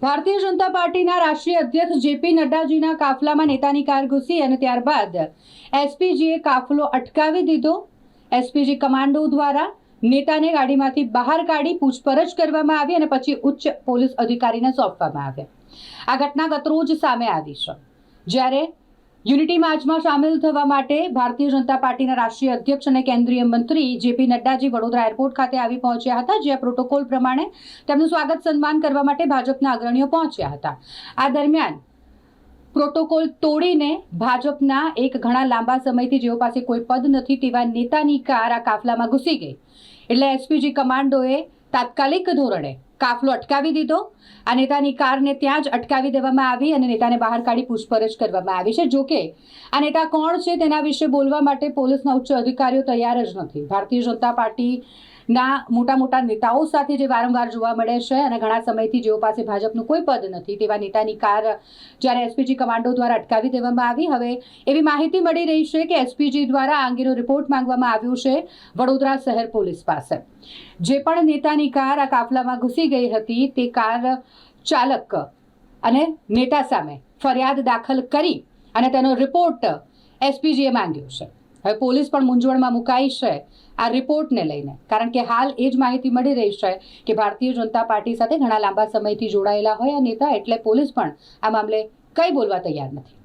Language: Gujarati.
ભારતીય જનતા પાર્ટીના રાષ્ટ્રીય અધ્યક્ષ જેપી નડ્ડાજીના કાફલામાં નેતાની કાર ઘૂસી અને ત્યારબાદ એસપીજીએ કાફલો અટકાવી દીધો। એસપીજી કમાન્ડો દ્વારા નેતાને ગાડીમાંથી બહાર કાઢી પૂછપરછ કરવામાં આવી અને પછી ઉચ્ચ પોલીસ અધિકારીને સોંપવામાં આવ્યા। આ ઘટના ગતરોજ સામે આવી છે, જ્યારે યુનિટી માર્ચમાં સામેલ થવા માટે ભારતીય જનતા પાર્ટીના રાષ્ટ્રીય અધ્યક્ષ અને કેન્દ્રીય મંત્રી જેપી નડ્ડાજી વડોદરા એરપોર્ટ ખાતે આવી પહોંચ્યા હતા, જ્યાં પ્રોટોકોલ પ્રમાણે તેમનું સ્વાગત સન્માન કરવા માટે ભાજપના અગ્રણીઓ પહોંચ્યા હતા। આ દરમિયાન પ્રોટોકોલ તોડીને ભાજપના એક ઘણા લાંબા સમયથી જેઓ પાસે કોઈ પદ નથી તેવા નેતાની કાર આ કાફલામાં ઘૂસી ગઈ, એટલે એસપીજી કમાન્ડોએ તાત્કાલિક ધોરણે કાફલો અટકાવી દીધો। આ નેતાની કારને ત્યાં જ અટકાવી દેવામાં આવી અને નેતાને બહાર કાઢી પૂછપરછ કરવામાં આવી છે। જોકે આ નેતા કોણ છે તેના વિશે બોલવા માટે પોલીસના ઉચ્ચ અધિકારીઓ તૈયાર જ નથી। ભારતીય જનતા પાર્ટીના મોટા નેતાઓ સાથે જે વારંવાર જોવા મળે છે અને ઘણા સમયથી જેઓ પાસે ભાજપનું કોઈ પદ નથી તેવા નેતાની કાર જ્યારે એસપીજી કમાન્ડો દ્વારા અટકાવી દેવામાં આવી। હવે એવી માહિતી મળી રહી છે કે એસપીજી દ્વારા આ અંગેનો રિપોર્ટ માંગવામાં આવ્યો છે વડોદરા શહેર પોલીસ પાસે। જે પણ નેતાની કાર આ કાફલામાં ઘૂસી ગઈ હતી તે કાર ચાલક અને નેતા સામે ફરિયાદ દાખલ કરી અને તેનો રિપોર્ટ એસપીજીએ માંગ્યો છે। હવે પોલીસ પણ મૂંઝવણમાં મુકાઈ છે આ રિપોર્ટને લઈને, કારણ કે હાલ એ જ માહિતી મળી રહી છે કે ભારતીય જનતા પાર્ટી સાથે ઘણા લાંબા સમયથી જોડાયેલા હોય આ નેતા, એટલે પોલીસ પણ આ મામલે કંઈ બોલવા તૈયાર નથી।